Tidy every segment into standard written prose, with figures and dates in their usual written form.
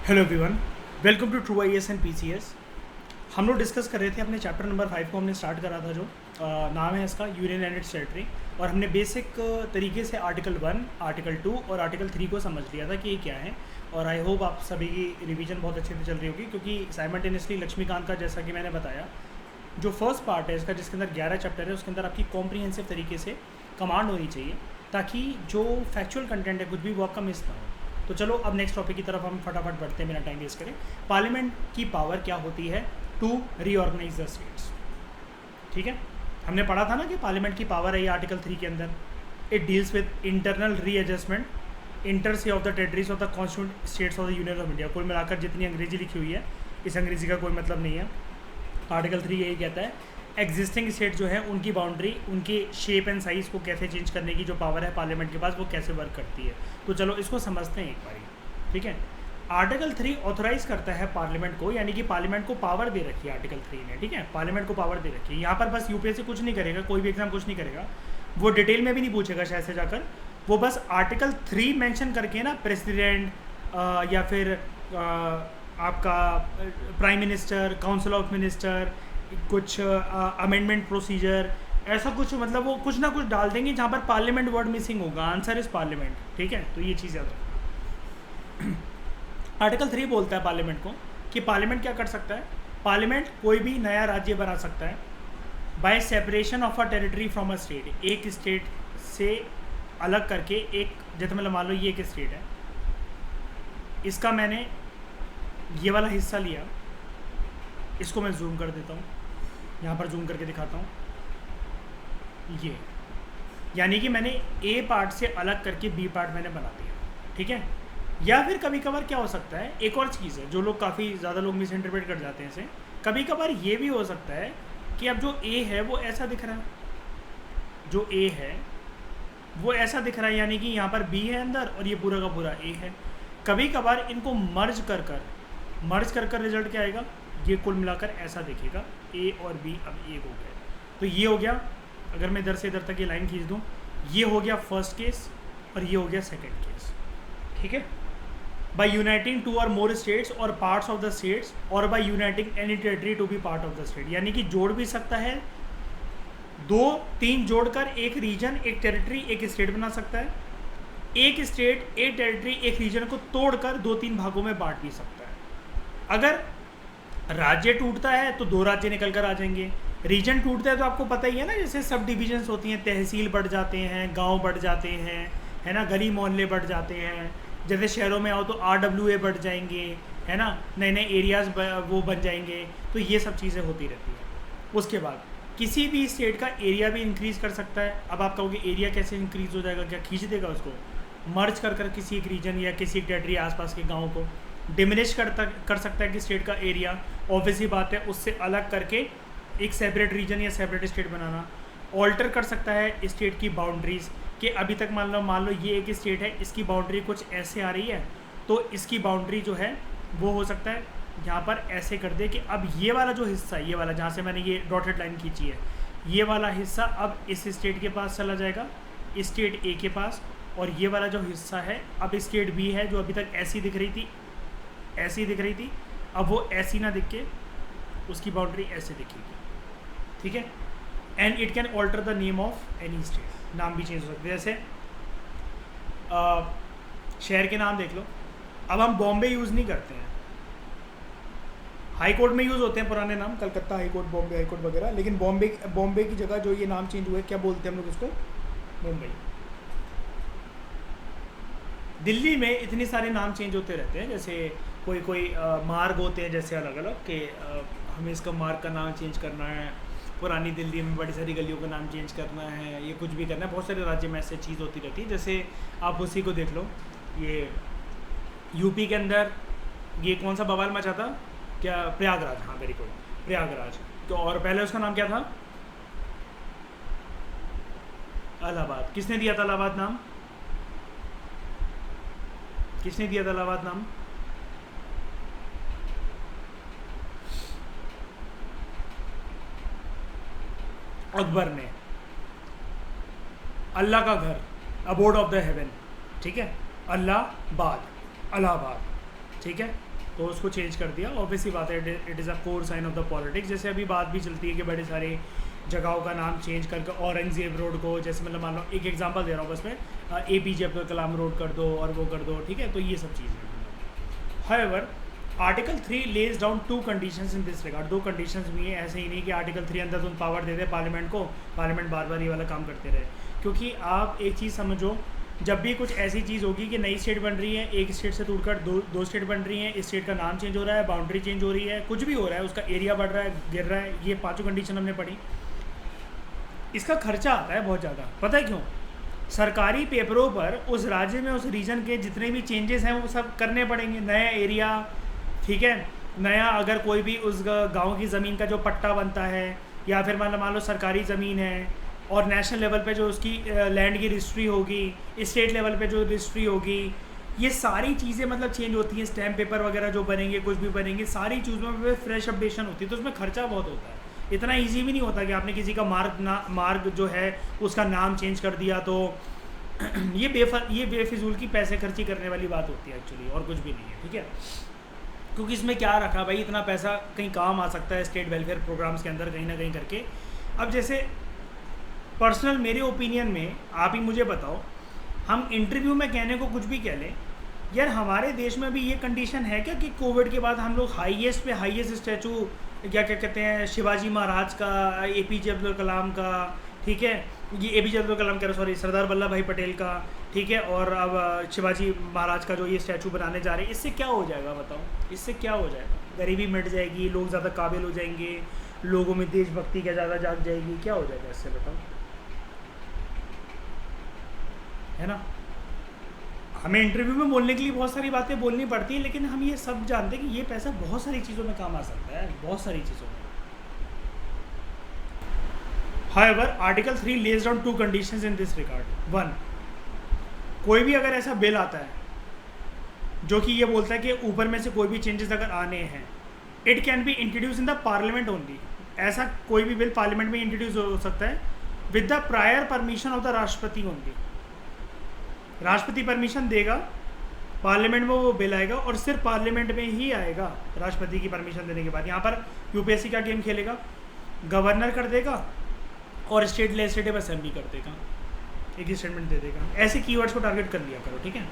Hello everyone, welcome to true IAS and PCS. हम लोग discuss कर रहे थे अपने चैप्टर नंबर 5 को हमने स्टार्ट करा था जो नाम है इसका यूनियन एंड इट्स टेरिटरी, और हमने बेसिक तरीके से आर्टिकल 1, आर्टिकल 2 और आर्टिकल 3 को समझ लिया था कि ये क्या है। और आई होप आप सभी की रिवीजन बहुत अच्छे से चल रही होगी, क्योंकि साइमल्टेनियसली लक्ष्मीकांत का, जैसा कि मैंने बताया, जो फर्स्ट पार्ट है इसका, जिसके अंदर 11 चैप्टर है, उसके अंदर आपकी कॉम्प्रिहेंसिव तरीके से कमांड होनी चाहिए ताकि जो फैक्चुअल कंटेंट है कुछ भी वो आपका मिस ना हो। तो चलो अब नेक्स्ट टॉपिक की तरफ हम फटाफट बढ़ते हैं, बिना टाइम वेस्ट करें। पार्लियामेंट की पावर क्या होती है? To reorganise the states. ठीक है, हमने पढ़ा था ना कि पार्लियामेंट की पावर है ये आर्टिकल 3 के अंदर। It deals with internal readjustment inter se of the territories of the constituent states of the union of India. कुल मिलाकर जितनी अंग्रेजी लिखी हुई है, इस अंग्रेजी का कोई मतलब नहीं है। आर्टिकल 3 यही कहता है एग्जिस्टिंग स्टेट जो है उनकी बाउंड्री, उनकी शेप एंड साइज़ को कैसे चेंज करने की जो पावर है पार्लियामेंट के पास, वो कैसे वर्क करती है। तो चलो इसको समझते हैं एक बारी। ठीक है, आर्टिकल 3 ऑथोराइज करता है पार्लियामेंट को, यानी कि पार्लियामेंट को पावर दे रखी है आर्टिकल 3 ने। ठीक है, पार्लियामेंट को पावर दे रखी है। यहाँ पर बस यूपीएससी कुछ नहीं करेगा, कोई भी एग्जाम कुछ नहीं करेगा, वो डिटेल में भी नहीं पूछेगा शायद से जाकर। वो बस आर्टिकल 3 मेंशन करके ना प्रेसिडेंट या फिर आपका prime minister, council of minister, कुछ अमेंडमेंट प्रोसीजर, ऐसा कुछ, मतलब वो कुछ ना कुछ डाल देंगे जहाँ पर पार्लियामेंट वर्ड मिसिंग होगा। Answer is parliament. ठीक है, तो ये चीज़ याद रखना। आर्टिकल 3 बोलता है पार्लियामेंट को कि पार्लियामेंट क्या कर सकता है। पार्लियामेंट कोई भी नया राज्य बना सकता है bye separation of a territory from a state. एक स्टेट से अलग करके, एक जैसे मतलब मान लो ये एक स्टेट है, इसका मैंने ये वाला हिस्सा लिया, इसको मैं जूम कर देता हूँ, यहाँ पर जूम करके दिखाता हूँ। ये यानी कि मैंने ए पार्ट से अलग करके बी पार्ट मैंने बना दिया। ठीक है, या फिर कभी कभार क्या हो सकता है, एक और चीज़ है जो लोग काफ़ी ज़्यादा लोग मिस इंटरप्रेट कर जाते हैं इसे। कभी कभार ये भी हो सकता है कि अब जो ए है वो ऐसा दिख रहा है, जो ए है वो ऐसा दिख रहा है, यानी कि यहाँ पर बी है अंदर और ये पूरा का पूरा ए है। कभी कभार इनको मर्ज कर रिजल्ट क्या आएगा, ये कुल मिलाकर ऐसा दिखेगा, ए और बी अब एक हो गया। तो ये हो गया, अगर मैं इधर से इधर तक ये लाइन खींच दूँ, ये हो गया फर्स्ट केस और ये हो गया सेकंड केस। ठीक है, बाय यूनाइटिंग टू और मोर स्टेट्स और पार्ट्स ऑफ द स्टेट्स और by uniting any territory to be part of the state. यानी कि जोड़ भी सकता है, 2-3 जोड़कर एक रीजन, एक टेरिटरी, एक स्टेट बना सकता है। एक स्टेट, एक टेरिटरी, एक रीजन को तोड़कर 2-3 भागों में बांट भी सकता है। अगर राज्य टूटता है तो 2 राज्य निकल कर आ जाएंगे। रीजन टूटता है तो आपको पता ही है ना, जैसे सब डिविजन्स होती हैं, तहसील बढ़ जाते हैं, गांव बढ़ जाते हैं, है ना, गली मोहल्ले बढ़ जाते हैं। जैसे शहरों में आओ तो RWA बढ़ जाएंगे, है ना, नए नए एरियाज़ वो बन जाएंगे। तो ये सब चीज़ें होती रहती हैं। उसके बाद किसी भी स्टेट का एरिया भी इंक्रीज़ कर सकता है। अब आप कहोगे एरिया कैसे इंक्रीज़ हो जाएगा, क्या खींच देगा उसको? मर्ज कर किसी एक रीजन या किसी एक टेरिटरी आसपास के गाँव को डिमिनिश कर सकता है कि स्टेट का एरिया, ऑब्वियसली बात है, उससे अलग करके एक सेपरेट रीजन या सेपरेट स्टेट बनाना। ऑल्टर कर सकता है स्टेट की बाउंड्रीज़, कि अभी तक मान लो ये एक स्टेट है, इसकी बाउंड्री कुछ ऐसे आ रही है, तो इसकी बाउंड्री जो है वो हो सकता है यहाँ पर ऐसे कर दे कि अब ये वाला जो हिस्सा है, ये वाला जहाँ से मैंने ये डॉटेड लाइन खींची है, ये वाला हिस्सा अब इस स्टेट के पास चला जाएगा, स्टेट ए के पास। और ये वाला जो हिस्सा है अब स्टेट बी है, जो अभी तक ऐसी दिख रही थी, अब वो ऐसी ना दिख के उसकी बाउंड्री ऐसे दिखेगी। ठीक है, and it can alter the name of any state. नाम भी चेंज हो सकते हैं, जैसे शहर के नाम देख लो। अब हम बॉम्बे यूज़ नहीं करते हैं, हाई कोर्ट में यूज़ होते हैं पुराने नाम, Calcutta high court, Bombay high court वगैरह, लेकिन बॉम्बे की जगह जो ये नाम चेंज हुए, क्या बोलते हैं हम लोग इसको? मुंबई। दिल्ली में इतने सारे नाम चेंज होते रहते हैं, जैसे कोई मार्ग होते हैं जैसे अलग अलग कि हमें इसका मार्ग का नाम चेंज करना है, पुरानी दिल्ली में बड़ी सारी गलियों का नाम चेंज करना है, ये कुछ भी करना है। बहुत सारे राज्य में ऐसे चीज़ होती रहती है। जैसे आप उसी को देख लो, ये यूपी के अंदर ये कौन सा बवाल मचा था, क्या? प्रयागराज। हाँ, वेरी गुड, प्रयागराज। तो और पहले उसका नाम क्या था? इलाहाबाद। किसने दिया था इलाहाबाद नाम? किसने दिया था इलाहाबाद नाम? अकबर ने। अल्लाह का घर, अबोर्ड ऑफ द हेवन। ठीक है, अल्लाहबाद, इलाहाबाद। ठीक है, तो उसको चेंज कर दिया। ऑब्वियसली बात है, it is a core sign of the politics. जैसे अभी बात भी चलती है कि बड़े सारे जगहों का नाम चेंज करके औरंगजेब रोड को, जैसे मतलब मान लो एक एग्जांपल दे रहा हूँ बस मैं, APJ अब्दुल कलाम रोड कर दो और वो कर दो, ठीक है। तो ये सब चीज़ें। However article 3 lays down 2 conditions in this regard. 2 conditions भी हैं, ऐसे ही नहीं कि आर्टिकल 3 अंदर तुम पावर दे दे पार्लियामेंट को, पार्लियामेंट बार बार ये वाला काम करते रहे। क्योंकि आप एक चीज़ समझो, जब भी कुछ ऐसी चीज़ होगी कि नई स्टेट बन रही है, एक स्टेट से टूटकर दो स्टेट बन रही हैं, इस स्टेट का नाम चेंज हो रहा है, बाउंड्री चेंज हो रही है, कुछ भी हो रहा है, उसका एरिया बढ़ रहा है, गिर रहा है, ये 5 कंडीशन हमने पढ़ी। इसका खर्चा आता है बहुत ज़्यादा। पता है क्यों? सरकारी पेपरों पर उस राज्य में, उस रीजन के जितने भी चेंजेस हैं वो सब करने पड़ेंगे। नया एरिया, ठीक है, नया अगर कोई भी उस गांव की ज़मीन का जो पट्टा बनता है, या फिर मान लो सरकारी ज़मीन है और नेशनल लेवल पे जो उसकी लैंड की रजिस्ट्री होगी, स्टेट लेवल पे जो रजिस्ट्री होगी, ये सारी चीज़ें मतलब चेंज होती हैं। स्टैम्प पेपर वगैरह जो बनेंगे, कुछ भी बनेंगे, सारी चीज़ों में फ्रेश अपडेशन होती है, तो उसमें खर्चा बहुत होता है। इतना इजी भी नहीं होता कि आपने किसी का मार्ग जो है उसका नाम चेंज कर दिया तो ये बेफिजूल की पैसे खर्ची करने वाली बात होती है एक्चुअली, और कुछ भी नहीं है, ठीक है। क्योंकि इसमें क्या रखा भाई, इतना पैसा कहीं काम आ सकता है स्टेट वेलफेयर प्रोग्राम्स के अंदर कहीं ना कहीं करके। अब जैसे पर्सनल मेरे ओपिनियन में, आप ही मुझे बताओ, हम इंटरव्यू में कहने को कुछ भी कह लें, यार हमारे देश में भी ये कंडीशन है क्या कि कोविड के बाद हम लोग हाईएस्ट स्टैचू क्या कहते हैं, शिवाजी महाराज का, APJ अब्दुल कलाम का, ठीक है, ये APJ अब्दुल कलाम कह रहा, सॉरी, सरदार वल्लभ भाई पटेल का, ठीक है, और अब शिवाजी महाराज का जो ये स्टैचू बनाने जा रहे हैं, इससे क्या हो जाएगा बताओ? इससे क्या हो जाएगा? गरीबी मिट जाएगी, लोग ज़्यादा काबिल हो जाएंगे, लोगों में देशभक्ति क्या ज़्यादा जाग जाएगी, क्या हो जाएगा इससे बताओ? है ना। हमें इंटरव्यू में बोलने के लिए बहुत सारी बातें बोलनी पड़ती हैं, लेकिन हम ये सब जानते हैं कि ये पैसा बहुत सारी चीज़ों में काम आ सकता है, बहुत सारी चीज़ों में। However article 3 lays down 2 conditions in this regard. 1, कोई भी अगर ऐसा बिल आता है जो कि ये बोलता है कि ऊपर में से कोई भी चेंजेस अगर आने हैं, it can be introduce in the parliament only. ऐसा कोई भी बिल पार्लियामेंट में इंट्रोड्यूस हो सकता है with the prior permission of the राष्ट्रपति ओनली। राष्ट्रपति परमिशन देगा, पार्लियामेंट में वो बिल आएगा, और सिर्फ पार्लियामेंट में ही आएगा राष्ट्रपति की परमिशन देने के बाद। यहाँ पर UPSC का गेम खेलेगा, गवर्नर कर देगा और स्टेट लेजिस्लेटिव असेंबली कर देगा, एक स्टेटमेंट दे देगा। ऐसे कीवर्ड्स को टारगेट कर लिया करो, ठीक है।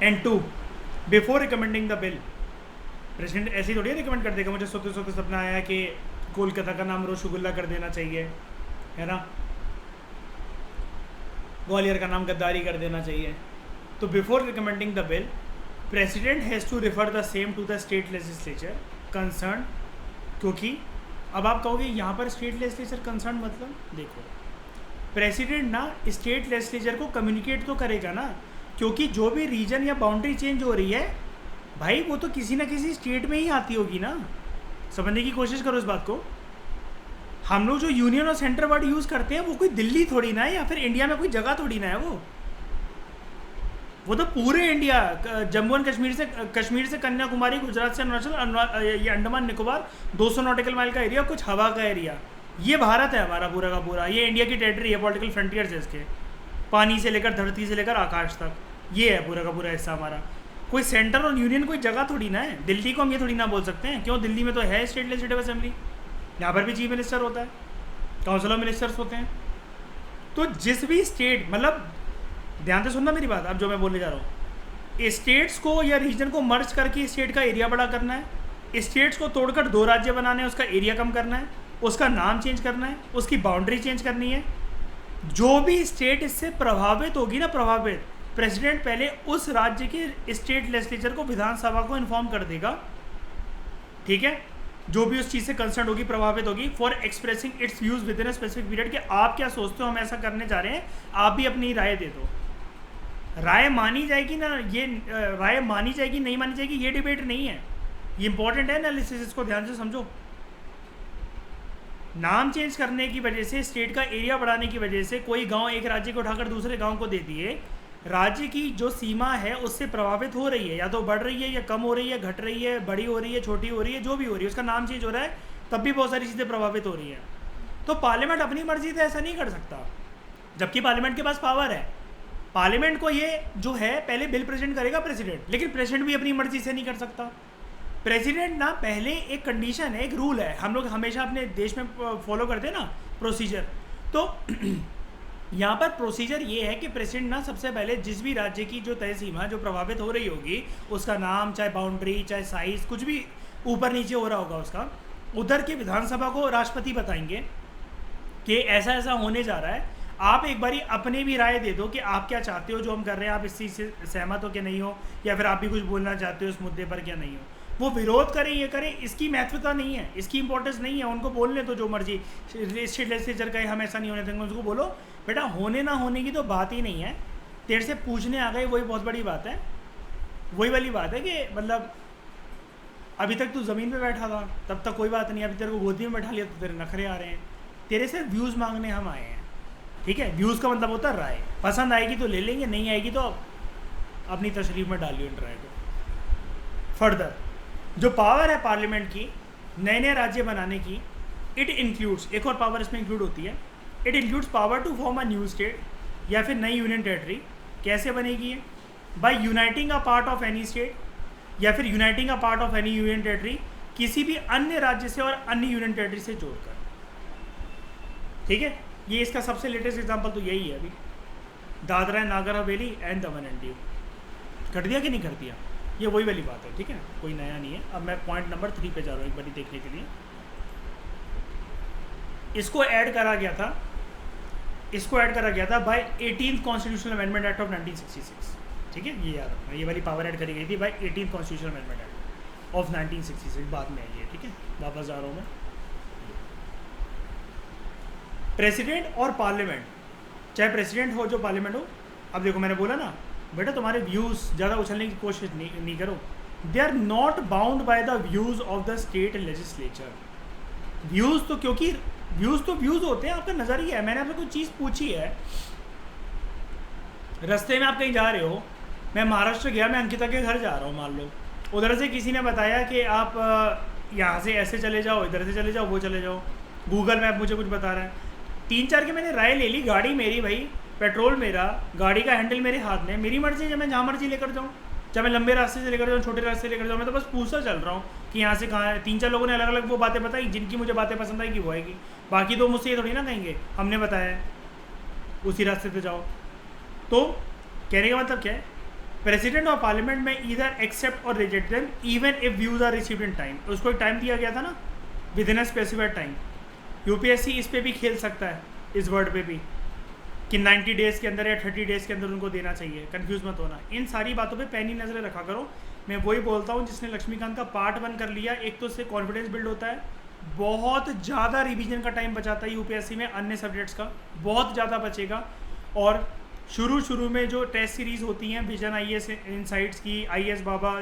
And 2, before recommending the bill, president ऐसे ही थोड़ी रिकमेंड कर देगा, मुझे सोते सोते सपना आया कि कोलकाता का नाम रसगुल्ला कर देना चाहिए, है ना, ग्वालियर का नाम गद्दारी कर देना चाहिए। तो before recommending the bill, president has to refer the same to the state legislature concern. क्योंकि अब आप कहोगे यहाँ पर स्टेट लेजिस्लेचर कंसर्न मतलब, देखो प्रेसिडेंट ना स्टेट लेजिस्लेचर को कम्युनिकेट तो करेगा ना, क्योंकि जो भी रीजन या बाउंड्री चेंज हो रही है भाई, वो तो किसी ना किसी स्टेट में ही आती होगी ना। समझने की कोशिश करो इस बात को। हम लोग जो यूनियन और सेंटर वर्ड यूज़ करते हैं वो कोई दिल्ली थोड़ी ना है, या फिर इंडिया में कोई जगह थोड़ी ना है, वो तो पूरे इंडिया, जम्मू एंड कश्मीर से कन्याकुमारी, गुजरात से अरुणाचल, ये अंडमान निकोबार, 200 नॉटिकल माइल का एरिया, कुछ हवा का एरिया, ये भारत है हमारा पूरा का पूरा। ये इंडिया की टेरिटरी है, पॉलिटिकल फ्रंटियर्स है इसके, पानी से लेकर धरती से लेकर आकाश तक, ये है पूरा का पूरा हिस्सा हमारा। कोई सेंटर और यूनियन कोई जगह थोड़ी ना है। दिल्ली को हम ये थोड़ी ना बोल सकते हैं, क्यों? दिल्ली में तो है स्टेट लेजिस्लेटिव असेंबली, यहाँ पर भी चीफ मिनिस्टर होता है, काउंसिल ऑफ मिनिस्टर्स होते हैं। तो जिस भी स्टेट, मतलब ध्यान से सुनना मेरी बात, अब जो मैं बोलने जा रहा हूँ, स्टेट्स को या रीजन को मर्ज करके स्टेट का एरिया बड़ा करना है, स्टेट्स को तोड़कर 2 राज्य बनाने हैं, उसका एरिया कम करना है, उसका नाम चेंज करना है, उसकी बाउंड्री चेंज करनी है। जो भी स्टेट इससे प्रभावित होगी ना, प्रभावित, प्रेसिडेंट पहले उस राज्य के स्टेट लेजिस्लेचर को, विधानसभा को इन्फॉर्म कर देगा, ठीक है, जो भी उस चीज़ से कंसर्न होगी, प्रभावित होगी, for expressing it's views with in a specific period, कि आप क्या सोचते हो, हम ऐसा करने जा रहे हैं, आप भी अपनी राय दे दो। राय मानी जाएगी ना, ये राय मानी जाएगी नहीं मानी जाएगी, ये डिबेट नहीं है, ये इंपॉर्टेंट है एनालिसिस, इसको ध्यान से समझो। नाम चेंज करने की वजह से, स्टेट का एरिया बढ़ाने की वजह से, कोई गांव एक राज्य को उठाकर दूसरे गांव को दे दिए, राज्य की जो सीमा है उससे प्रभावित हो रही है, या तो बढ़ रही है या कम हो रही है, घट रही है, बड़ी हो रही है, छोटी हो रही है, जो भी हो रही है, उसका नाम चेंज हो रहा है, तब भी बहुत सारी चीज़ें प्रभावित हो रही हैं। तो पार्लियामेंट अपनी मर्जी से ऐसा नहीं कर सकता, जबकि पार्लियामेंट के पास पावर है। पार्लियामेंट को ये जो है, पहले बिल प्रेजेंट करेगा प्रेसिडेंट, लेकिन प्रेसिडेंट भी अपनी मर्जी से नहीं कर सकता। प्रेसिडेंट ना पहले एक कंडीशन है, एक रूल है, हम लोग हमेशा अपने देश में फॉलो करते हैं ना प्रोसीजर। तो यहाँ पर प्रोसीजर ये है कि प्रेसिडेंट ना सबसे पहले जिस भी राज्य की जो तय सीमा जो प्रभावित हो रही होगी, उसका नाम, चाहे बाउंड्री, चाहे साइज, कुछ भी ऊपर नीचे हो रहा होगा उसका, उधर के विधानसभा को राष्ट्रपति बताएंगे कि ऐसा ऐसा होने जा रहा है, आप एक बारी अपने भी राय दे दो कि आप क्या चाहते हो जो हम कर रहे हैं, आप इस चीज़ से सहमत हो कि नहीं हो, या फिर आप भी कुछ बोलना चाहते हो इस मुद्दे पर क्या नहीं हो। वो विरोध करें ये करें, इसकी महत्वता नहीं है, इसकी इंपॉर्टेंस नहीं है, उनको बोलने तो जो मर्जी स्टेट लेजिस्लेचर का हम ऐसा नहीं होने देंगे, उसको बोलो बेटा होने ना होने की तो बात ही नहीं है, तेरे से पूछने आ गए वही बहुत बड़ी बात है। वही वाली बात है कि मतलब अभी तक तू ज़मीन पे बैठा था तब तक कोई बात नहीं, अभी तेरे को गोदी में बैठा लिया तो तेरे नखरे आ रहे हैं, तेरे से व्यूज़ मांगने हम आए हैं। ठीक है, व्यूज़ का मतलब होता है राय, पसंद आएगी तो ले लेंगे, नहीं आएगी तो अपनी तशरीफ में डालिए उन राय को। फर्दर जो पावर है पार्लियामेंट की नए नए राज्य बनाने की, इट इंक्लूड्स, एक और पावर इसमें इंक्लूड होती है, it includes power to form a new state या फिर नई यूनियन टेरेटरी। कैसे बनेगी? By uniting a part of any state या फिर uniting a part of any union territory, किसी भी अन्य राज्य से और अन्य यूनियन टेरेटरी से जोड़कर। ठीक है, ये इसका सबसे लेटेस्ट एग्जांपल तो यही है, अभी Dadra and Nagar Haveli and Daman and Diu. कर दिया कि नहीं कर दिया, ये वही वाली बात है। ठीक है, कोई नया नहीं है। अब मैं पॉइंट नंबर 3 पे जा रहा हूँ एक बार देखने के लिए। इसको ऐड करा गया था, इसको ऐड करा गया था by 18th constitutional amendment act of 1966। ठीक है, ये याद रखना, ये वाली पावर ऐड करी गई थी by 18th constitutional amendment act of 1966, बाद में आई है। ठीक है, वापस जा रहा हूँ मैं। प्रेसिडेंट और पार्लियामेंट, चाहे प्रेसिडेंट हो जो पार्लियामेंट हो, अब देखो मैंने बोला ना बेटा तुम्हारे व्यूज़ ज़्यादा उछलने की कोशिश नहीं करो, they are not bound by the views of the state legislature. Views तो क्योंकि व्यूज़ तो व्यूज़ होते हैं, आपका नज़रिया है। मैंने आपसे कोई चीज़ पूछी है, रास्ते में आप कहीं जा रहे हो, मैं महाराष्ट्र गया, मैं अंकिता के घर जा रहा हूँ मान लो, उधर से किसी ने बताया कि आप यहाँ से ऐसे चले जाओ, इधर से चले जाओ, वो चले जाओ, गूगल मैप मुझे कुछ बता रहा है। 3-4 की मैंने राय ले ली, गाड़ी मेरी भाई, पेट्रोल मेरा, गाड़ी का हैंडल मेरे हाथ में, मेरी मर्जी है, मैं जहाँ मर्जी लेकर जाऊँ, चाहे मैं लंबे रास्ते से लेकर जाऊँ, छोटे रास्ते से लेकर जाऊँ, मैं तो बस पूछता चल रहा हूँ कि यहाँ से कहाँ है। 3-4 लोगों ने अलग अलग वो बातें बताई, जिनकी मुझे बातें पसंद आएगी वो आएगी, बाकी तो मुझसे ये थोड़ी ना कहेंगे हमने बताया उसी रास्ते पे जाओ। तो कहने का मतलब क्या है, प्रेसिडेंट ऑफ पार्लियामेंट में ईदर एक्सेप्ट और reject them even if views are received in time. उसको एक टाइम दिया गया था ना, within a specified time. UPSC इस पे भी खेल सकता है, इस वर्ड पे भी, कि 90 डेज़ के अंदर या 30 डेज़ के अंदर उनको देना चाहिए। कंफ्यूज मत होना, इन सारी बातों पे पैनी नज़रें रखा करो। मैं वही बोलता हूँ, जिसने लक्ष्मीकांत का पार्ट 1 कर लिया, एक तो उससे कॉन्फिडेंस बिल्ड होता है, बहुत ज़्यादा रिवीजन का टाइम बचाता है यूपीएससी में, अन्य सब्जेक्ट्स का बहुत ज़्यादा बचेगा। और शुरू में जो टेस्ट सीरीज़ होती हैं, विजन आईएएस इनसाइट्स की, आईएएस बाबा,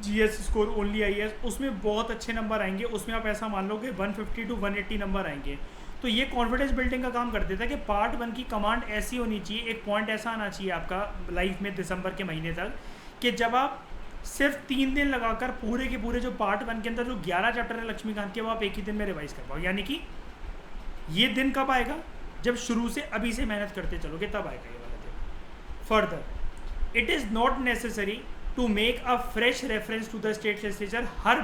जीएस स्कोर ओनली आईएएस, उसमें बहुत अच्छे नंबर आएंगे। उसमें आप ऐसा मान लो कि 150 to 180 नंबर आएंगे। तो ये कॉन्फिडेंस बिल्डिंग का काम कर देता है कि पार्ट 1 की कमांड ऐसी होनी चाहिए, एक पॉइंट ऐसा आना चाहिए आपका लाइफ में दिसंबर के महीने तक, कि जब आप सिर्फ 3 दिन लगाकर पूरे के पूरे जो पार्ट 1 के अंदर जो 11 चैप्टर है लक्ष्मीकांत के, वो आप एक ही दिन में रिवाइज कर पाओ। यानी कि ये दिन कब आएगा? जब शुरू से अभी से मेहनत करते चलोगे तब आएगा ये वाला दिन। Further, it is not necessary to make a fresh reference to the state legislature. हर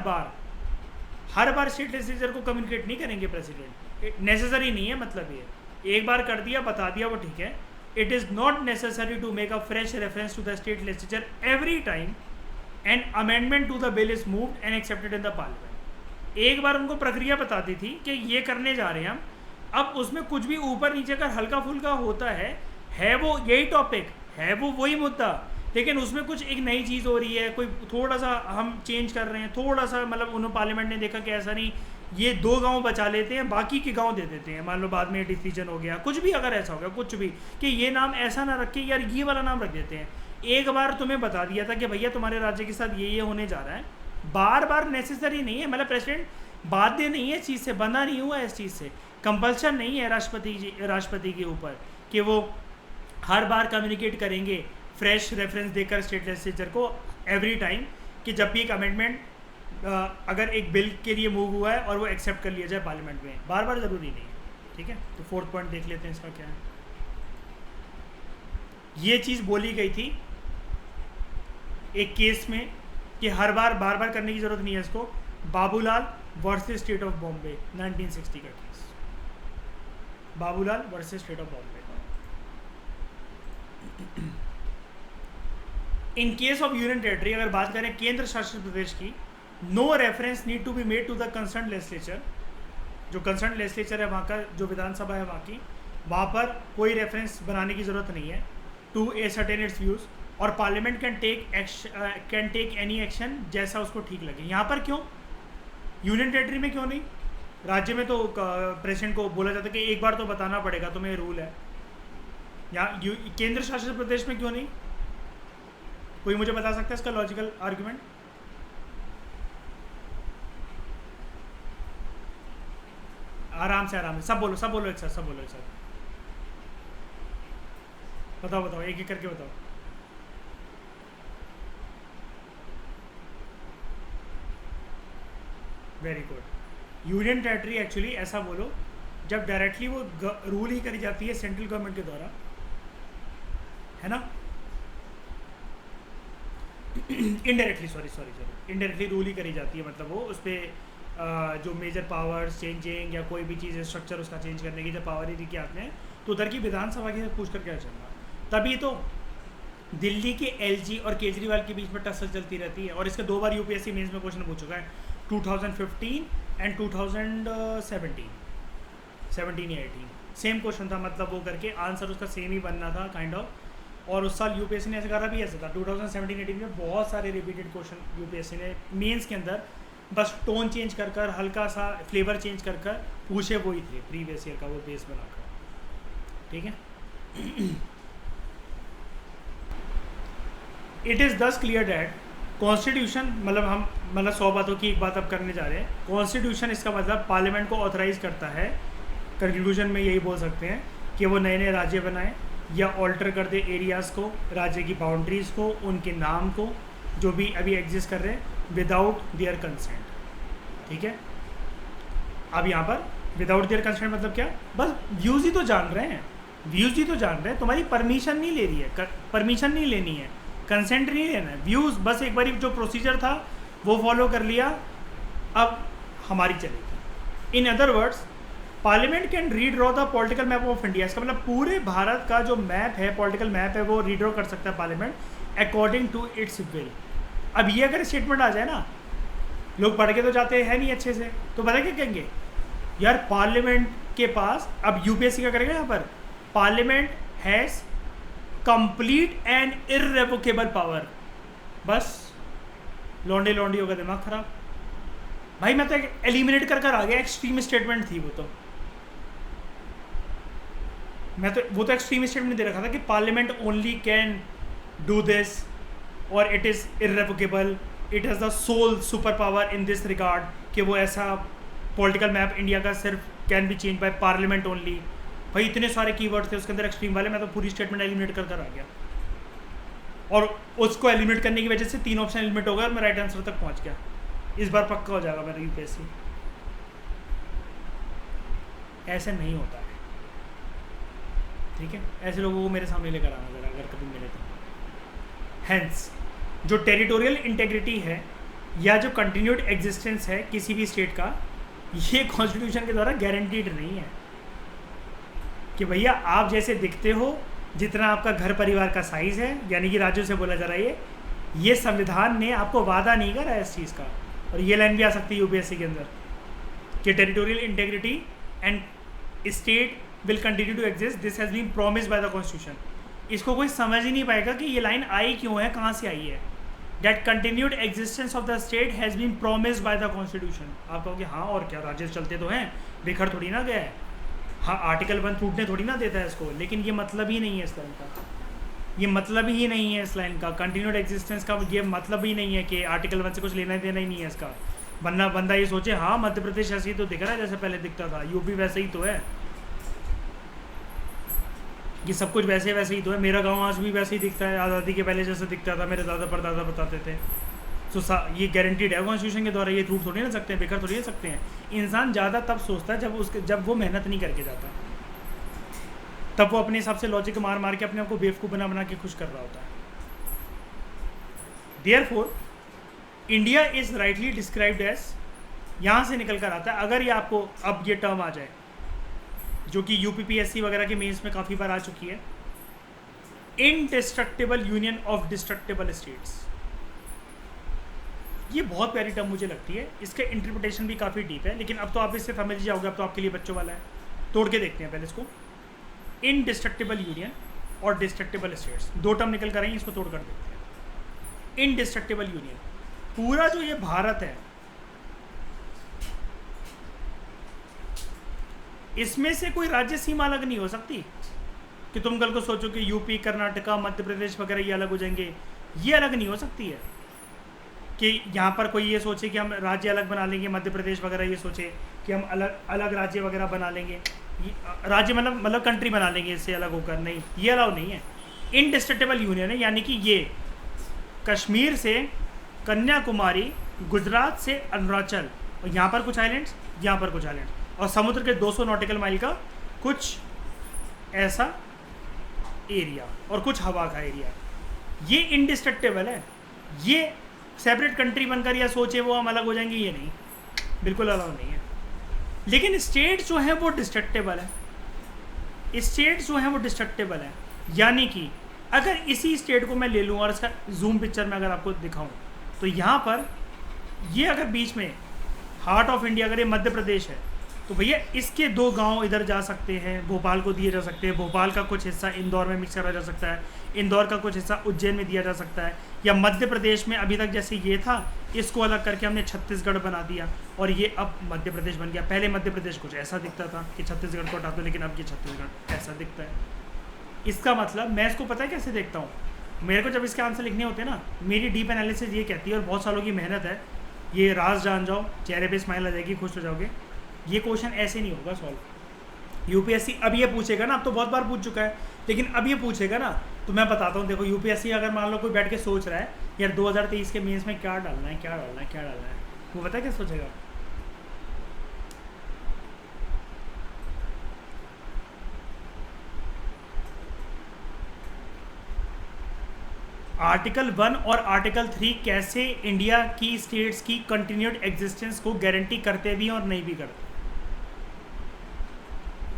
बार स्टेट लेजिस्लेचर को कम्युनिकेट नहीं करेंगे प्रेसिडेंट, नेसेसरी नहीं है। मतलब ये एक बार कर दिया, बता दिया, वो ठीक है। It is not necessary to make a fresh reference to the state legislature every time an amendment to the bill is moved and accepted in the parliament. एक बार उनको प्रक्रिया बता दी थी कि ये करने जा रहे हैं हम, अब उसमें कुछ भी ऊपर नीचे कर हल्का फुल्का होता है वो यही टॉपिक है, वो वही मुद्दा, लेकिन उसमें कुछ एक नई चीज़ हो रही है, कोई थोड़ा सा हम चेंज कर रहे हैं, थोड़ा सा, मतलब उन्होंने पार्लियामेंट ने देखा कि ऐसा नहीं, ये 2 गांव बचा लेते हैं, बाकी के गांव दे देते हैं। मान लो बाद में डिसीजन हो गया, कुछ भी अगर ऐसा हो गया, कुछ भी कि ये नाम ऐसा ना रखे यार, ये वाला नाम रख देते हैं। एक बार तुम्हें बता दिया था कि भैया तुम्हारे राज्य के साथ ये होने जा रहा है, बार नेसेसरी नहीं है। मतलब प्रेसिडेंट बाध्य नहीं है इस चीज़ से, बंधा नहीं हुआ इस चीज़ से, कंपल्शन नहीं है राष्ट्रपति के ऊपर कि वो हर बार कम्युनिकेट करेंगे फ्रेश रेफरेंस देकर स्टेट लेजिस्लेचर को एवरी टाइम, कि जब भी एक अमेंडमेंट अगर एक बिल के लिए मूव हुआ है और वो एक्सेप्ट कर लिया जाए पार्लियामेंट में, बार ज़रूरी नहीं है। ठीक है, तो 4th पॉइंट देख लेते हैं इसका क्या है। ये चीज़ बोली गई थी एक केस में कि हर बार बार बार करने की ज़रूरत नहीं है इसको। Babulal versus state of Bombay 1960 का case, Babulal versus state of Bombay. In case of union territory, अगर बात करें केंद्र शासित प्रदेश की, no reference need to be made to the concern legislature. जो कंसर्न लेजिस्लेचर है वहाँ का, जो विधानसभा है वहाँ की, वहाँ पर कोई रेफरेंस बनाने की ज़रूरत नहीं है to ascertain its views, और parliament can take any action जैसा उसको ठीक लगे। यहाँ पर क्यों, यूनियन टेरिटरी में क्यों नहीं? राज्य में तो प्रेसिडेंट को बोला जाता है कि एक बार तो बताना पड़ेगा, तुम्हें रूल है। यहाँ केंद्र शासित प्रदेश में क्यों नहीं? कोई मुझे बता सकता है इसका लॉजिकल आर्गुमेंट? आराम से सब बोलो एक साथ, सब बोलो एक साथ। बताओ एक एक करके बताओ। Very good. Union territory actually ऐसा बोलो जब डायरेक्टली वो रूल ही करी जाती है सेंट्रल गवर्नमेंट के द्वारा, है ना? इनडायरेक्टली रूल ही करी जाती है, मतलब वो उस पर जो मेजर पावर्स चेंजिंग या कोई भी चीज़ स्ट्रक्चर उसका चेंज करने की जब पावर ही के हाथ में, तो उधर की विधानसभा की पूछ कर क्या चलना। तभी तो दिल्ली के एलजी और केजरीवाल के बीच में टसल चलती रहती है, और इसके 2 बार यूपीएससी मेंस में क्वेश्चन पूछ चुका है, 2015 एंड 2017 या 18 सेम क्वेश्चन था, मतलब वो करके आंसर उसका सेम ही बनना था काइंड ऑफ। और उस साल यूपीएससी ने ऐसा करा भी ऐसा था, 2017-18 में बहुत सारे रिपीटेड क्वेश्चन यूपीएससी ने मेंस के अंदर बस टोन चेंज कर कर, हल्का सा फ्लेवर चेंज कर कर पूछे वही थे प्रीवियस ईयर का वो बेस बनाकर, ठीक है। इट इज़ दस क्लियर डैट कॉन्स्टिट्यूशन, हम 100 बातों की एक बात अब करने जा रहे हैं। कॉन्स्टिट्यूशन इसका मतलब पार्लियामेंट को ऑथराइज करता है, कंक्लूजन में यही बोल सकते हैं कि वो नए नए राज्य बनाए या ऑल्टर कर दे एरियाज़ को, राज्य की बाउंड्रीज़ को, उनके नाम को, जो भी अभी एग्जिस्ट कर रहे हैं, विदाउट देयर कंसेंट, ठीक है। अब यहाँ पर विदाउट देयर कंसेंट मतलब क्या? बस व्यूज़ ही तो जान रहे हैं, तुम्हारी परमिशन नहीं ले रही है, परमिशन नहीं लेनी है, कंसेंट नहीं लेना है, व्यूज़ बस एक बार जो प्रोसीजर था वो फॉलो कर लिया, अब हमारी चलेगी। In other words, parliament can redraw the political map of India. इसका मतलब पूरे भारत का जो मैप है, पॉलिटिकल मैप है, वो रीड्रॉ कर सकता है parliament according to its will. अब ये अगर स्टेटमेंट आ जाए ना, लोग पढ़ के तो जाते हैं नहीं अच्छे से, तो पता क्या कहेंगे, यार पार्लियामेंट के पास, अब यूपीएससी क्या करेगा यहाँ पर, parliament has complete and irrevocable power. बस लौंडियों का दिमाग खराब। भाई मैं तो एलिमिनेट कर आ गया, एक्सट्रीम स्टेटमेंट थी वो तो एक्सट्रीम स्टेटमेंट दे रखा था कि parliament only can do this और it is irrevocable, it has the sole super power in this regard, कि वो ऐसा पॉलिटिकल मैप इंडिया का सिर्फ can be change by parliament only. भाई इतने सारे कीवर्ड थे उसके अंदर एक्सट्रीम वाले, मैं तो पूरी स्टेटमेंट एलिमिनेट कर आ गया, और उसको एलिमिनेट करने की वजह से 3 ऑप्शन एलिमिनेट हो गए और मैं राइट आंसर तक पहुंच गया। इस बार पक्का हो जाएगा मेरा यूपीएससी। ऐसे नहीं होता है, ठीक है। ऐसे लोगों को मेरे सामने लेकर आना जरा, अगर कभी मिले तो। हेंस जो टेरिटोरियल इंटेग्रिटी है या जो कंटिन्यूड एग्जिस्टेंस है किसी भी स्टेट का, ये कॉन्स्टिट्यूशन के द्वारा गारंटीड नहीं है कि भैया आप जैसे दिखते हो, जितना आपका घर परिवार का साइज़ है, यानी कि राज्यों से बोला जा रहा है ये संविधान ने आपको वादा नहीं करा है इस चीज़ का। और ये लाइन भी आ सकती है यूपीएससी के अंदर कि territorial integrity and state will continue to exist, this has been promised by the constitution. इसको कोई समझ ही नहीं पाएगा कि ये लाइन आई क्यों है, कहाँ से आई है। That continued existence of the state has been promised by the constitution. आप कहोगे हाँ और क्या, राज्य चलते तो हैं, बिखर थोड़ी ना गया है, हाँ आर्टिकल 1 टूटने थोड़ी ना देता है इसको, लेकिन ये मतलब ही नहीं है इस लाइन का, ये मतलब ही नहीं है इस लाइन का। कंटिन्यूड एग्जिस्टेंस का ये मतलब ही नहीं है कि आर्टिकल 1 से कुछ लेना देना ही नहीं है इसका। वरना बंदा ये सोचे हाँ मध्य प्रदेश ऐसे ही तो दिख रहा है जैसे पहले दिखता था, यूपी वैसे ही तो है, ये सब कुछ वैसे ही तो है, मेरा गांव आज भी वैसे ही दिखता है, आज़ादी के पहले जैसे दिखता था, मेरे दादा परदादा बताते थे। तो ये गारंटीड है कॉन्स्टिट्यूशन के द्वारा, ये टूट थोड़ी ना सकते हैं, बेकार थोड़ी ना सकते हैं। इंसान ज़्यादा तब सोचता है जब वो मेहनत नहीं करके जाता, तब वो अपने हिसाब से लॉजिक मार के अपने आप को बेवकूफ़ बना के खुश कर रहा होता है। Therefore India is rightly described as, यहाँ से निकल कर आता है, अगर ये आपको अब ये टर्म आ जाए जो कि यूपीपीएससी वगैरह के मेंस में काफ़ी बार आ चुकी है, indestructible union of destructible states. ये बहुत प्यारी टर्म मुझे लगती है, इसका इंटरप्रिटेशन भी काफ़ी डीप है, लेकिन अब तो आप इससे समझ जाओगे, अब तो आपके लिए बच्चों वाला है। तोड़ के देखते हैं पहले इसको। इनडिस्ट्रक्टिबल यूनियन और डिस्ट्रक्टिबल स्टेट्स, दो टर्म निकल कर आएंगे, इसको तोड़ कर देखते हैं। इनडिस्ट्रक्टिबल यूनियन, पूरा जो ये भारत है इसमें से कोई राज्य सीमा अलग नहीं हो सकती कि तुम कल को सोचो कि यूपी, कर्नाटका, मध्य प्रदेश वगैरह ये अलग हो जाएंगे, ये अलग नहीं हो सकती है। कि यहाँ पर कोई ये सोचे कि हम राज्य अलग बना लेंगे, मध्य प्रदेश वगैरह ये सोचे कि हम अलग अलग राज्य वगैरह बना लेंगे, राज्य मतलब कंट्री बना लेंगे इससे अलग होकर, नहीं, ये अलाउ नहीं है। इनडिस्ट्रक्टिबल यूनियन है, यानी कि ये कश्मीर से कन्याकुमारी, गुजरात से अरुणाचल, और यहाँ पर कुछ आइलैंड्स, यहाँ पर कुछ आइलैंड्स, और समुद्र के 200 नॉटिकल माइल का कुछ ऐसा एरिया और कुछ हवा का एरिया, ये इनडिस्ट्रक्टिबल है। ये सेपरेट कंट्री बनकर या सोचे वो हम अलग हो जाएंगे, ये नहीं, बिल्कुल अलाउ नहीं है। लेकिन स्टेट जो है वो डिस्ट्रक्टिबल है, स्टेट जो है वो डिस्ट्रक्टिबल है, यानी कि अगर इसी स्टेट को मैं ले लूँ और इसका जूम पिक्चर में अगर आपको दिखाऊं, तो यहाँ पर ये अगर बीच में हार्ट ऑफ इंडिया अगर ये मध्य प्रदेश है, तो भैया इसके 2 गांव इधर जा सकते हैं, भोपाल को दिए जा सकते हैं, भोपाल का कुछ हिस्सा इंदौर में मिक्स करा जा सकता है, इंदौर का कुछ हिस्सा उज्जैन में दिया जा सकता है, या मध्य प्रदेश में अभी तक जैसे ये था इसको अलग करके हमने छत्तीसगढ़ बना दिया और ये अब मध्य प्रदेश बन गया। पहले मध्य प्रदेश कुछ ऐसा दिखता था कि छत्तीसगढ़ को हटा दो, लेकिन अब ये छत्तीसगढ़ ऐसा दिखता है। इसका मतलब मैं इसको पता है कैसे देखता हूँ, मेरे को जब इसके आंसर लिखने होते हैं ना, मेरी डीप एनालिसिस ये कहती है, और बहुत सालों की मेहनत है, ये राज जान जाओ, चेहरे पे स्माइल आ जाएगी, खुश हो जाओगे। ये क्वेश्चन ऐसे नहीं होगा सॉल्व। यूपीएससी अब ये पूछेगा ना, अब तो बहुत बार पूछ चुका है, लेकिन अब ये पूछेगा ना, तो मैं बताता हूँ। देखो यूपीएससी अगर मान लो कोई बैठ के सोच रहा है यार 2023 के मेंस में क्या डालना है, क्या डालना है, क्या डालना है, वो पता है क्या सोचेगा? आर्टिकल 1 और आर्टिकल 3 कैसे इंडिया की स्टेट्स की कंटिन्यूड एग्जिस्टेंस को गारंटी करते भी और नहीं भी करते।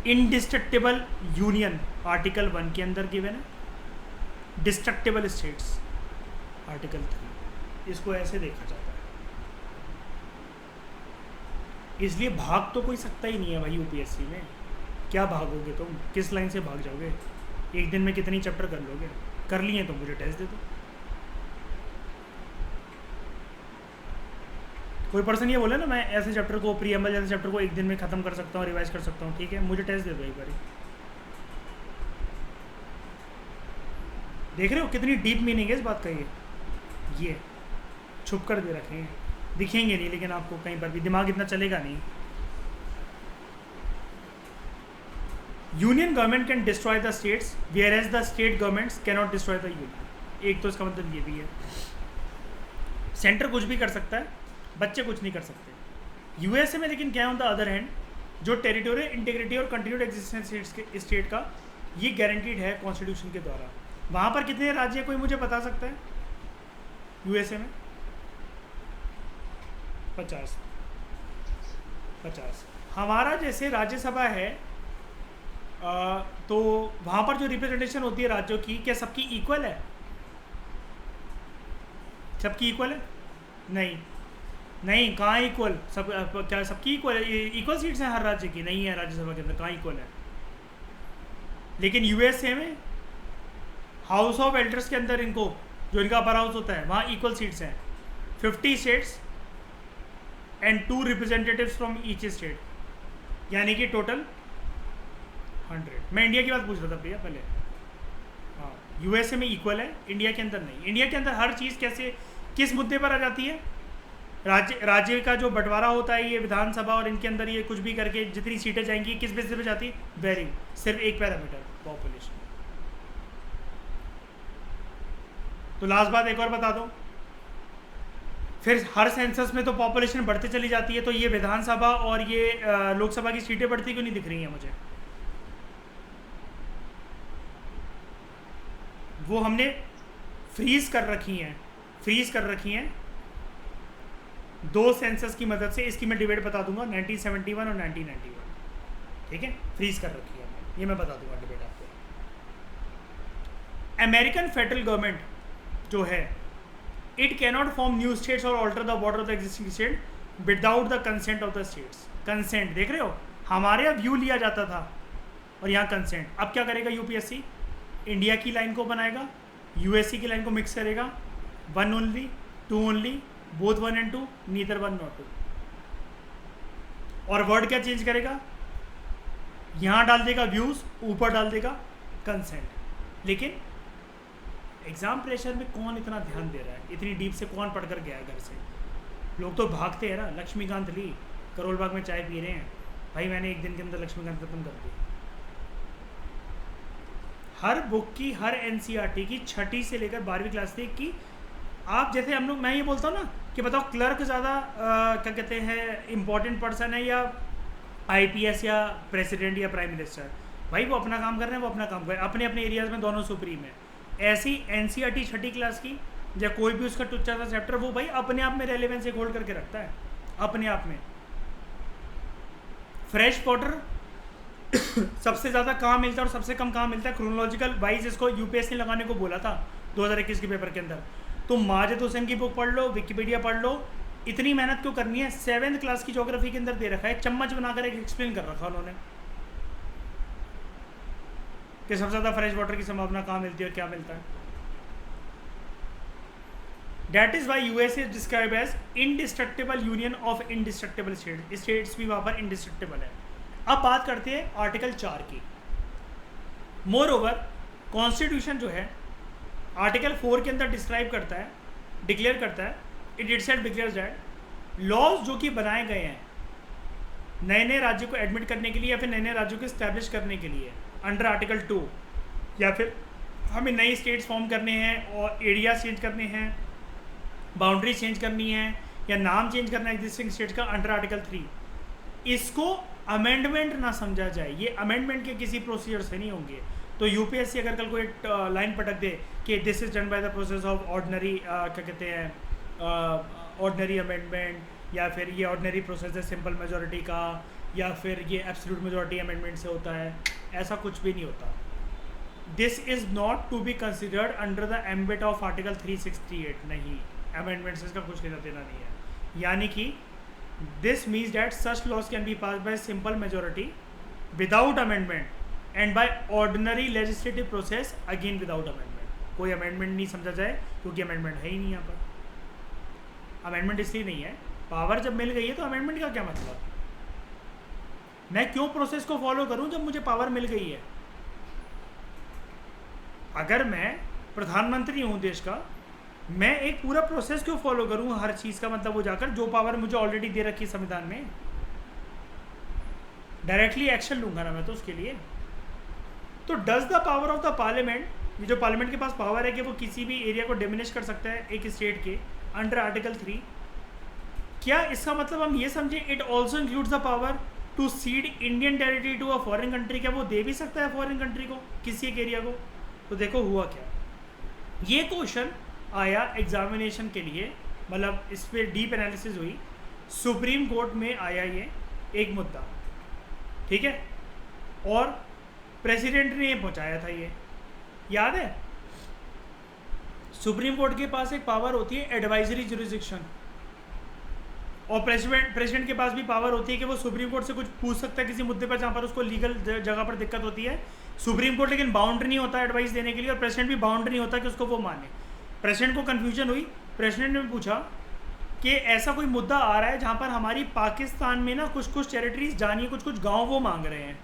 इनडिस्ट्रक्टिबल यूनियन आर्टिकल 1 के अंदर गिवन है, डिस्ट्रक्टिबल स्टेट्स आर्टिकल 3, इसको ऐसे देखा जाता है। इसलिए भाग तो कोई सकता ही नहीं है भाई यूपीएससी में। क्या भागोगे तुम, किस लाइन से भाग जाओगे? एक दिन में कितनी चैप्टर कर लोगे? कर लिए तो मुझे टेस्ट दे दो। कोई पर्सन ये बोले ना मैं ऐसे चैप्टर को, प्रीएम्बल जैसे चैप्टर को एक दिन में ख़त्म कर सकता हूँ, रिवाइज कर सकता हूँ, ठीक है, मुझे टेस्ट दे दो एक बारी। देख रहे हो कितनी डीप मीनिंग है इस बात का। ये छुप कर दे रखे हैं, दिखेंगे नहीं, लेकिन आपको कहीं पर भी दिमाग इतना चलेगा नहीं। Union government can destroy the states whereas the state governments can not destroy the union. एक तो इसका मतलब ये भी है, सेंटर कुछ भी कर सकता है, बच्चे कुछ नहीं कर सकते। यूएसए में लेकिन क्या ऑन द अदर हैंड, जो टेरिटोरियल इंटीग्रिटी और कंटिन्यूड एग्जिस्टेंस के स्टेट का ये गारंटीड है कॉन्स्टिट्यूशन के द्वारा। वहाँ पर कितने राज्य कोई मुझे बता सकता है? यूएसए में 50। हमारा जैसे राज्यसभा है तो वहाँ पर जो रिप्रेजेंटेशन होती है राज्यों की, क्या सबकी इक्वल है? सबकी इक्वल है? नहीं, कहाँ इक्वल? सब क्या सबकी इक्वल है? इक्वल सीट्स हैं हर राज्य की? नहीं है राज्यसभा के अंदर, कहाँ इक्वल है? लेकिन यूएसए में हाउस ऑफ एल्डर्स के अंदर इनको, जो इनका अपर हाउस होता है, वहाँ इक्वल सीट्स हैं। 50 states and 2 representatives from each state, यानी कि टोटल 100। मैं इंडिया की बात पूछ रहा था भैया पहले। हाँ, यूएसए में इक्वल है, इंडिया के अंदर नहीं। इंडिया के अंदर हर चीज़ कैसे, किस मुद्दे पर आ जाती है? राज्य का जो बंटवारा होता है, ये विधानसभा और इनके अंदर ये कुछ भी करके जितनी सीटें जाएंगी, किस बेसिस पे जाती है? वेरी, सिर्फ एक पैरामीटर, पॉपुलेशन। तो लास्ट बात एक और बता दो, फिर हर सेंसस में तो पॉपुलेशन बढ़ती चली जाती है, तो ये विधानसभा और ये लोकसभा की सीटें बढ़ती क्यों नहीं दिख रही हैं मुझे? वो हमने फ्रीज कर रखी हैं 2 सेंसस की मदद से, इसकी मैं डिबेट बता दूंगा 1971 और 1991, ठीक है, फ्रीज कर रखी है, ये मैं बता दूंगा डिबेट आपको। अमेरिकन फेडरल गवर्नमेंट जो है, it cannot form new states और alter the border of the existing state without the consent of the states. Consent देख रहे हो, हमारे यहाँ व्यू लिया जाता था और यहाँ कंसेंट। अब क्या करेगा यूपीएससी, इंडिया की लाइन को बनाएगा, यूएससी की लाइन को मिक्स करेगा, 1 only, 2 only, both 1 and 2, neither 1 not 2, और वर्ड क्या चेंज करेगा, यहाँ डाल देगा व्यूज, ऊपर डाल देगा कंसेंट। लेकिन एग्जाम प्रेशर में कौन इतना ध्यान दे रहा है, इतनी डीप से कौन पढ़ कर गया है घर से? लोग तो भागते हैं ना, लक्ष्मीकांत ली करोल बाग में चाय पी रहे हैं, भाई मैंने एक दिन के अंदर लक्ष्मीकांत खत्म कर दी। हर बुक की, हर एनसीईआरटी की 6ठी से लेकर 12वीं क्लास तक की, आप जैसे हम लोग, मैं ये बोलता हूँ ना कि बताओ क्लर्क ज़्यादा क्या कहते हैं इम्पोर्टेंट पर्सन है या आईपीएस या प्रेसिडेंट या प्राइम मिनिस्टर? भाई वो अपना काम कर रहे हैं, वो अपना काम कर रहे हैं, अपने अपने एरियाज में दोनों सुप्रीम है। ऐसी एनसीईआरटी 6ठी क्लास की या कोई भी उसका टुच्चा सा चैप्टर, वो भाई अपने आप में रेलेवेंस होल्ड करके रखता है, अपने आप में। फ्रेश वाटर सबसे ज़्यादा कहाँ मिलता है और सबसे कम कहाँ मिलता है, क्रोनोलॉजिकल वाइज इसको यूपीएससी लगाने को बोला था 2021 के पेपर के अंदर। तुम माजिद हुसैन की बुक पढ़ लो, विकिपीडिया पढ़ लो, इतनी मेहनत क्यों करनी है? 7th क्लास की ज्योग्राफी के अंदर दे रखा है, चम्मच बनाकर एक एक्सप्लेन कर रखा उन्होंने कि सबसे ज़्यादा फ्रेश वाटर की संभावना कहाँ मिलती है और क्या मिलता है। That is why USA is described as indestructible union of indestructible states. States भी वहाँ पर indestructible है। अब बात करते हैं आर्टिकल 4 की। मोर ओवर कॉन्स्टिट्यूशन जो है आर्टिकल 4 के अंदर डिस्क्राइब करता है, डिक्लेयर करता है, it itself declares that laws जो कि बनाए गए हैं नए नए राज्यों को एडमिट करने के लिए या फिर नए नए राज्यों को इस्टेब्लिश करने के लिए अंडर आर्टिकल 2, या फिर हमें नई स्टेट्स फॉर्म करने हैं और एरिया चेंज करने हैं, बाउंड्री चेंज करनी है या नाम चेंज करना है एग्जिस्टिंग स्टेट्स का अंडर आर्टिकल 3, इसको अमेंडमेंट ना समझा जाए। ये अमेंडमेंट के किसी प्रोसीजर से नहीं होंगे। तो यूपीएससी अगर कल को एक लाइन पटक दे कि this is done by the process of ordinary, क्या कहते हैं ऑर्डनरी अमेंडमेंट, या फिर ये ऑर्डनरी प्रोसेस है सिंपल मेजॉरिटी का, या फिर ये एब्सोल्यूट मेजॉरिटी अमेंडमेंट से होता है, ऐसा कुछ भी नहीं होता। This is not to be considered under the ambit of article 368। नहीं, अमेंडमेंट से इसका कुछ लेना देना नहीं है। यानी कि this means that such laws can be pass by simple majority without amendment and by ordinary legislative process again without amendment. कोई अमेंडमेंट नहीं समझा जाए क्योंकि अमेंडमेंट है ही नहीं यहाँ पर। अमेंडमेंट इसलिए नहीं है, पावर जब मिल गई है तो अमेंडमेंट का क्या मतलब? मैं क्यों प्रोसेस को फॉलो करूं जब मुझे पावर मिल गई है? अगर मैं प्रधानमंत्री हूं देश का, मैं एक पूरा प्रोसेस क्यों फॉलो करूं हर चीज़ का? मतलब वो जाकर जो पावर मुझे ऑलरेडी दे रखी है संविधान में, डायरेक्टली एक्शन लूंगा ना मैं तो उसके लिए। तो does the power of the parliament, ये जो पार्लियामेंट के पास पावर है कि वो किसी भी एरिया को डिमिनिश कर सकता है एक स्टेट के अंडर आर्टिकल 3, क्या इसका मतलब हम ये समझें it also includes the power to cede Indian territory to a foreign country? क्या वो दे भी सकता है फॉरेन कंट्री को, किसी एक एरिया को? तो देखो हुआ क्या, ये क्वेश्चन आया एग्जामिनेशन के लिए, मतलब इस पर डीप एनालिसिस हुई, सुप्रीम कोर्ट में आया ये एक मुद्दा, ठीक है, और प्रेसिडेंट ने ये पहुंचाया था। ये याद है, सुप्रीम कोर्ट के पास एक पावर होती है एडवाइजरी जुरिसडिक्शन, और प्रेसिडेंट के पास भी पावर होती है कि वो सुप्रीम कोर्ट से कुछ पूछ सकता है किसी मुद्दे पर जहाँ पर उसको लीगल जगह पर दिक्कत होती है। सुप्रीम कोर्ट लेकिन बाउंड नहीं होता एडवाइस देने के लिए, और प्रेसिडेंट भी बाउंड नहीं होता कि उसको वो माने। प्रेसिडेंट को कन्फ्यूजन हुई, प्रेसिडेंट ने पूछा कि ऐसा कोई मुद्दा आ रहा है जहाँ पर हमारी पाकिस्तान में ना कुछ कुछ टेरिटरीज जानिए कुछ कुछ गाँव वो मांग रहे हैं,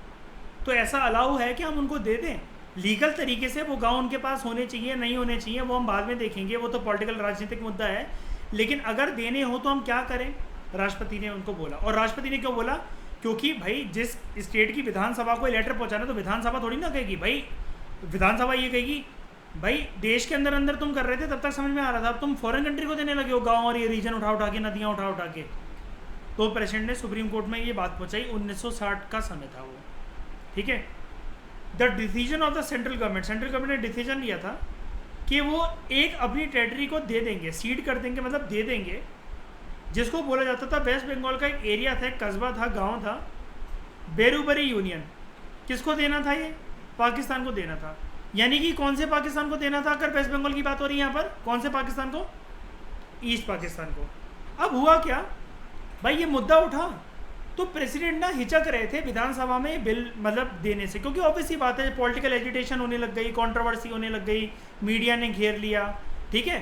तो ऐसा अलाउ है कि हम उनको दे दें लीगल तरीके से? वो गाँव उनके पास होने चाहिए नहीं होने चाहिए वो हम बाद में देखेंगे, वो तो पॉलिटिकल राजनीतिक मुद्दा है, लेकिन अगर देने हो तो हम क्या करें? राष्ट्रपति ने उनको बोला। और राष्ट्रपति ने क्यों बोला? क्योंकि भाई जिस स्टेट की विधानसभा को लेटर पहुंचाना, तो विधानसभा थोड़ी ना कहेगी भाई, विधानसभा ये कहेगी भाई देश के अंदर अंदर तुम कर रहे थे तब तक समझ में आ रहा था, अब तुम फॉरेन कंट्री को देने लगे हो गांव और ये रीजन उठा उठा के, नदियाँ उठा उठा के। तो प्रेसिडेंट ने सुप्रीम कोर्ट में ये बात पहुँचाई, 1960 का समय था वो, ठीक है। The decision of the central government ने डिसीजन लिया था कि वो एक अपनी टेरिटरी को दे देंगे, सीड कर देंगे, मतलब दे देंगे जिसको बोला जाता था वेस्ट बंगाल का एक एरिया था, एक कस्बा था, गांव था, बेरूबरी यूनियन। किसको देना था ये? पाकिस्तान को देना था। यानी कि कौन से पाकिस्तान को देना था? अगर वेस्ट बंगाल की बात हो रही है यहाँ पर, कौन से पाकिस्तान को? ईस्ट पाकिस्तान को। अब हुआ क्या भाई, ये मुद्दा उठा तो प्रेसिडेंट ना हिचक रहे थे विधानसभा में बिल मतलब देने से, क्योंकि ऑब्वियसली बात है पॉलिटिकल एजिटेशन होने लग गई, कंट्रोवर्सी होने लग गई, मीडिया ने घेर लिया, ठीक है।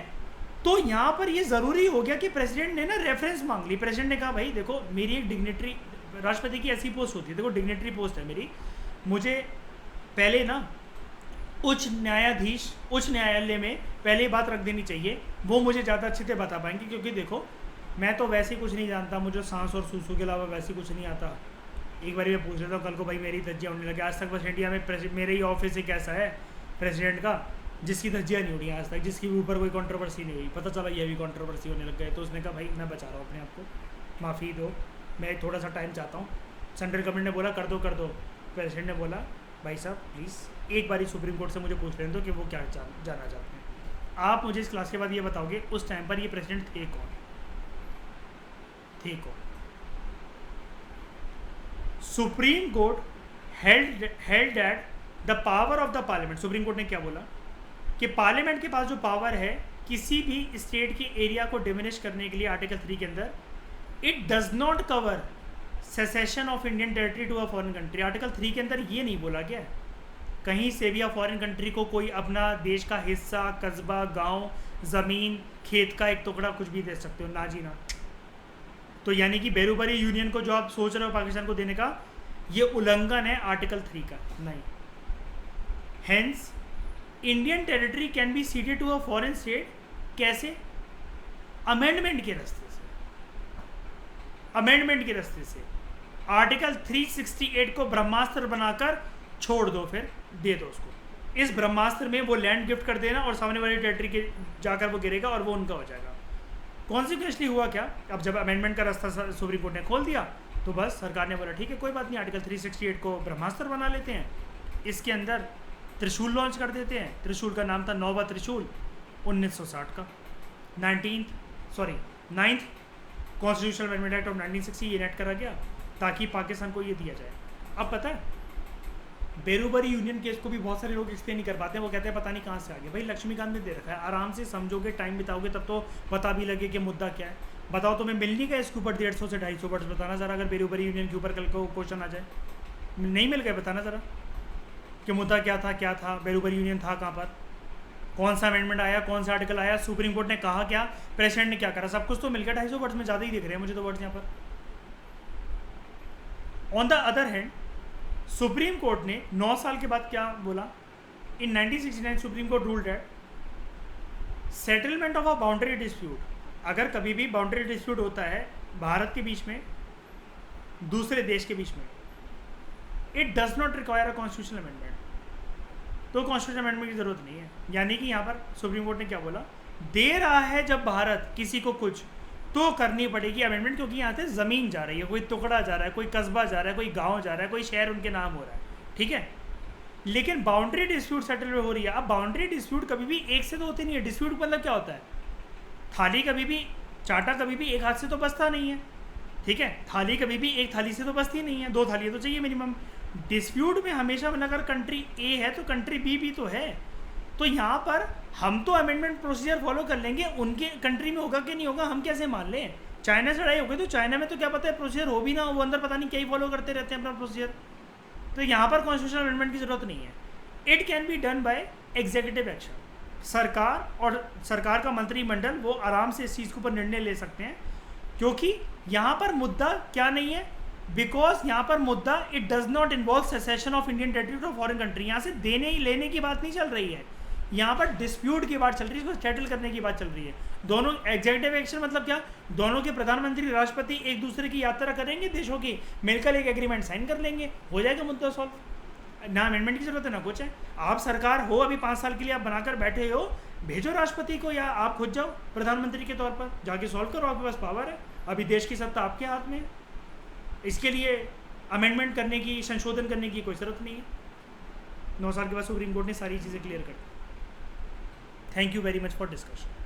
तो यहाँ पर ये ज़रूरी हो गया कि प्रेसिडेंट ने ना रेफरेंस मांग ली। प्रेसिडेंट ने कहा भाई देखो, मेरी एक डिग्नेटरी, राष्ट्रपति की ऐसी पोस्ट होती है, देखो डिग्नेटरी पोस्ट है मेरी, मुझे पहले ना उच्च न्यायालय में पहले बात रख देनी चाहिए, वो मुझे ज़्यादा अच्छे से बता पाएंगे, क्योंकि देखो मैं तो वैसे ही कुछ नहीं जानता, मुझे सांस और सूसू के अलावा वैसे कुछ नहीं आता। एक बार मैं पूछ लेता हूँ, कल को भाई मेरी धज्जियाँ उड़ने लगे। आज तक बस इंडिया में मेरे ही ऑफिस एक ऐसा है प्रेसिडेंट का जिसकी धज्जियाँ नहीं उड़ी आज तक, जिसके ऊपर कोई कंट्रोवर्सी नहीं हुई। पता चला ये भी कंट्रोवर्सी होने लग गए, तो उसने कहा भाई मैं बचा रहा हूँ अपने आप को, माफ़ी दो, मैं थोड़ा सा टाइम चाहता हूँ। सेंट्रल गवर्नमेंट ने बोला कर दो। प्रेसिडेंट ने बोला भाई साहब प्लीज़ एक बार सुप्रीम कोर्ट से मुझे पूछ लेने दो कि वो क्या जानना चाहते हैं। आप मुझे इस क्लास के बाद ये बताओगे उस टाइम पर ये प्रेसिडेंट थे कौन? Supreme court held that the power of the parliament. Supreme court ने क्या बोला कि पार्लियामेंट के पास जो पावर है किसी भी स्टेट के एरिया को डिमिनिश करने के लिए, आर्टिकल 3 के अंदर, it does not cover secession of Indian territory to a foreign country. Article 3 के अंदर ये नहीं बोला गया कहीं से भी फॉरेन कंट्री को कोई अपना देश का हिस्सा, कस्बा, गांव, ज़मीन, खेत का एक टुकड़ा कुछ भी दे सकते हो, ना जी ना। तो यानी कि बेरूबरी यूनियन को जो आप सोच रहे हो पाकिस्तान को देने का, ये उल्लंघन है आर्टिकल 3 का। नहीं, hence Indian territory can be ceded to a foreign state. कैसे? अमेंडमेंट के रास्ते से। अमेंडमेंट के रास्ते से आर्टिकल 368 को ब्रह्मास्त्र बनाकर छोड़ दो, फिर दे दो उसको। इस ब्रह्मास्त्र में वो लैंड गिफ्ट कर देना और सामने वाली टेरिटरी के जाकर वो गिरेगा और वो उनका हो जाएगा। कॉन्सिक्वेंसली हुआ क्या, अब जब अमेंडमेंट का रास्ता सुप्रीम कोर्ट ने खोल दिया तो बस सरकार ने बोला ठीक है कोई बात नहीं, आर्टिकल 368 को ब्रह्मास्त्र बना लेते हैं, इसके अंदर त्रिशूल लॉन्च कर देते हैं। त्रिशूल का नाम था नौवा त्रिशूल, 1960 का, 9th constitutional amendment act of 1960 ये इनेक्ट करा गया ताकि पाकिस्तान को ये दिया जाए। अब पता है बेरूबरी यूनियन केस को भी बहुत सारे लोग एक्सप्लेन नहीं कर पाते हैं, वो कहते हैं पता नहीं कहाँ से आ गया। भाई लक्ष्मीकांत ने दे रखा है, आराम से समझोगे, टाइम बिताओगे तब तो पता भी लगे कि मुद्दा क्या है। बताओ तुम्हें मिल नहीं गया इसके ऊपर 150 से 250 वर्ड्स, बताना ज़रा। अगर बेरूबरी यूनियन के ऊपर कल को क्वेश्चन आ जाए, नहीं मिल गए, बताना ज़रा कि मुद्दा क्या था, बेरूबरी यूनियन था कहाँ पर, कौन सा अमेंडमेंट आया, कौन सा आर्टिकल आया, सुप्रीम कोर्ट ने कहा क्या, प्रेसिडेंट ने क्या करा, सब कुछ तो मिल गया। 250 वर्ड्स में ज़्यादा ही दिख रहे हैं मुझे तो वर्ड्स यहाँ पर। On the other hand supreme court ने 9 साल के बाद क्या बोला, इन 1969 supreme court ruled that settlement of a boundary dispute, अगर कभी भी बाउंड्री डिस्प्यूट होता है भारत के बीच में दूसरे देश के बीच में, it does not require a constitutional amendment, तो कॉन्स्टिट्यूशनल अमेंडमेंट की जरूरत नहीं है। यानी कि यहाँ पर सुप्रीम कोर्ट ने क्या बोला, दे रहा है जब भारत किसी को कुछ, तो करनी पड़ेगी अमेंडमेंट, क्योंकि यहाँ से ज़मीन जा रही है, कोई टुकड़ा जा रहा है, कोई कस्बा जा रहा है, कोई गांव जा रहा है, कोई शहर उनके नाम हो रहा है, ठीक है। लेकिन बाउंड्री डिस्प्यूट सेटल हो रही है। अब बाउंड्री डिस्प्यूट कभी भी एक से तो होती नहीं है। डिस्प्यूट मतलब क्या होता है, थाली कभी भी, चाटा कभी भी एक हाथ से तो बसता नहीं है, ठीक है। थाली कभी भी एक थाली से तो बसती नहीं है, 2 थालियाँ तो चाहिए मिनिमम। डिस्प्यूट में हमेशा अगर कंट्री ए है तो कंट्री बी भी तो है। तो यहाँ पर हम तो अमेंडमेंट प्रोसीजर फॉलो कर लेंगे, उनके कंट्री में होगा कि नहीं होगा हम कैसे मान लें। चाइना से लड़ाई हो गई तो चाइना में तो क्या पता है प्रोसीजर हो भी ना, वो अंदर पता नहीं क्या ही फॉलो करते रहते हैं अपना प्रोसीजर। तो यहाँ पर कॉन्स्टिट्यूशनल अमेंडमेंट की जरूरत नहीं है। It can be done by executive action. सरकार और सरकार का मंत्रिमंडल वो आराम से इस चीज़ के ऊपर निर्णय ले सकते हैं, क्योंकि यहाँ पर मुद्दा क्या नहीं है, बिकॉज यहाँ पर मुद्दा it does not involve secession of Indian territory to foreign country. यहाँ से देने लेने की बात नहीं चल रही है, यहाँ पर डिस्प्यूट की बात चल रही है, इसको सेटल करने की बात चल रही है। दोनों एग्जीक्यूटिव एक्शन मतलब क्या, दोनों के प्रधानमंत्री राष्ट्रपति एक दूसरे की यात्रा करेंगे देशों की, मिलकर एक एग्रीमेंट साइन कर लेंगे, हो जाएगा मुद्दा सॉल्व। ना अमेंडमेंट की जरूरत है ना कुछ है। आप सरकार हो अभी 5 साल के लिए आप बनाकर बैठे हो, भेजो राष्ट्रपति को या आप खुद जाओ प्रधानमंत्री के तौर पर, जाके सॉल्व करो, आपके पास पावर है। अभी देश की सत्ता आपके हाथ में है, इसके लिए अमेंडमेंट करने की, संशोधन करने की कोई जरूरत नहीं है। 9 साल के बाद सुप्रीम कोर्ट ने सारी चीज़ें क्लियर कर दी। Thank you very much for discussion.